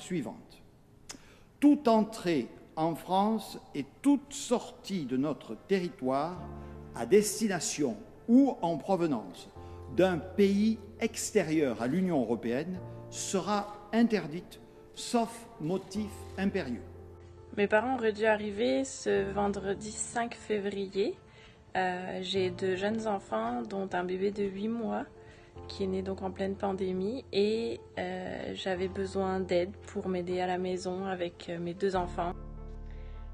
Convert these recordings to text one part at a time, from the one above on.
suivantes. Toute entrée en France et toute sortie de notre territoire à destination ou en provenance d'un pays extérieur à l'Union européenne sera interdite, sauf motif impérieux. Mes parents auraient dû arriver ce vendredi 5 février. J'ai 2 jeunes enfants, dont un bébé de 8 mois, qui est né donc en pleine pandémie, et j'avais besoin d'aide pour m'aider à la maison avec mes 2 enfants.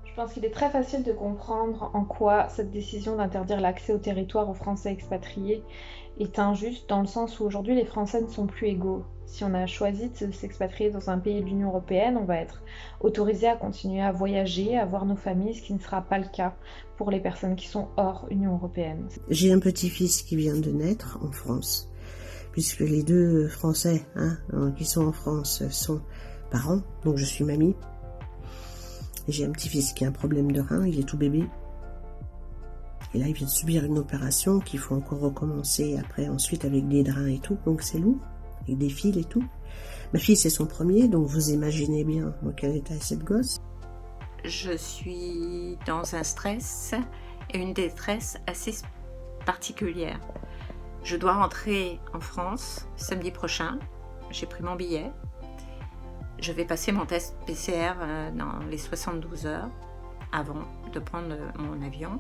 Je pense qu'il est très facile de comprendre en quoi cette décision d'interdire l'accès au territoire aux Français expatriés est injuste, dans le sens où aujourd'hui les Français ne sont plus égaux. Si on a choisi de s'expatrier dans un pays de l'Union européenne, on va être autorisé à continuer à voyager, à voir nos familles, ce qui ne sera pas le cas pour les personnes qui sont hors Union européenne. J'ai un petit-fils qui vient de naître en France, puisque les 2 Français qui sont en France sont parents, donc je suis mamie. J'ai un petit-fils qui a un problème de rein, il est tout bébé. Et là, il vient de subir une opération qu'il faut encore recommencer après, ensuite avec des drains et tout, donc c'est lourd, avec des fils et tout. Ma fille, c'est son premier, donc vous imaginez bien dans quel état est cette gosse. Je suis dans un stress et une détresse assez particulière. Je dois rentrer en France samedi prochain, j'ai pris mon billet. Je vais passer mon test PCR dans les 72 heures avant de prendre mon avion.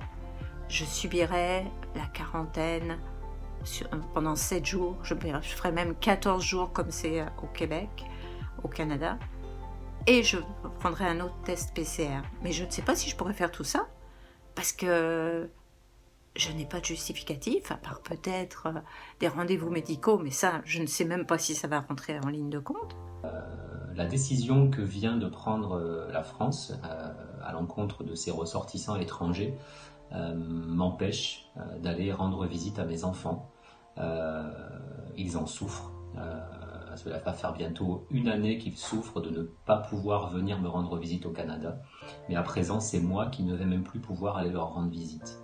Je subirai la quarantaine pendant 7 jours. Je ferai même 14 jours comme c'est au Québec, au Canada. Et je prendrai un autre test PCR. Mais je ne sais pas si je pourrais faire tout ça parce que je n'ai pas de justificatif, à part peut-être des rendez-vous médicaux. Mais ça, je ne sais même pas si ça va rentrer en ligne de compte. La décision que vient de prendre la France à l'encontre de ses ressortissants étrangers m'empêche d'aller rendre visite à mes enfants. Ils en souffrent. Cela va faire bientôt 1 année qu'ils souffrent de ne pas pouvoir venir me rendre visite au Canada. Mais à présent, c'est moi qui ne vais même plus pouvoir aller leur rendre visite.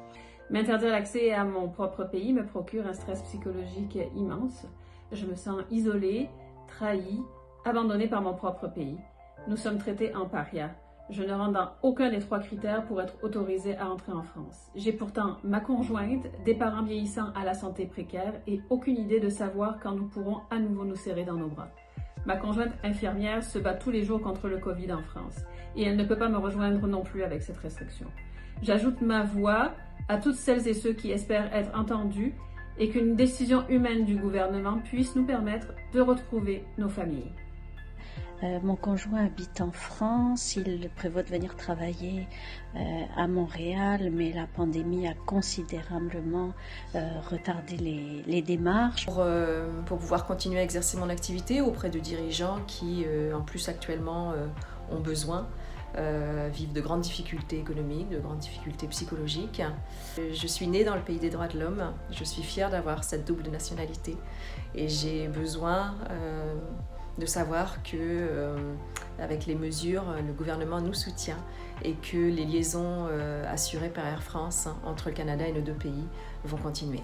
M'interdire l'accès à mon propre pays me procure un stress psychologique immense. Je me sens isolée, trahie, abandonnée par mon propre pays. Nous sommes traités en paria. Je ne rentre dans aucun des 3 critères pour être autorisée à entrer en France. J'ai pourtant ma conjointe, des parents vieillissants à la santé précaire et aucune idée de savoir quand nous pourrons à nouveau nous serrer dans nos bras. Ma conjointe infirmière se bat tous les jours contre le Covid en France et elle ne peut pas me rejoindre non plus avec cette restriction. J'ajoute ma voix à toutes celles et ceux qui espèrent être entendus et qu'une décision humaine du gouvernement puisse nous permettre de retrouver nos familles. Mon conjoint habite en France, il prévoit de venir travailler à Montréal, mais la pandémie a considérablement retardé les démarches. Pour pouvoir continuer à exercer mon activité auprès de dirigeants qui, en plus actuellement, ont besoin, vivent de grandes difficultés économiques, de grandes difficultés psychologiques. Je suis née dans le pays des droits de l'homme, je suis fière d'avoir cette double nationalité et j'ai besoin de savoir que, avec les mesures, le gouvernement nous soutient et que les liaisons assurées par Air France entre le Canada et nos 2 pays vont continuer.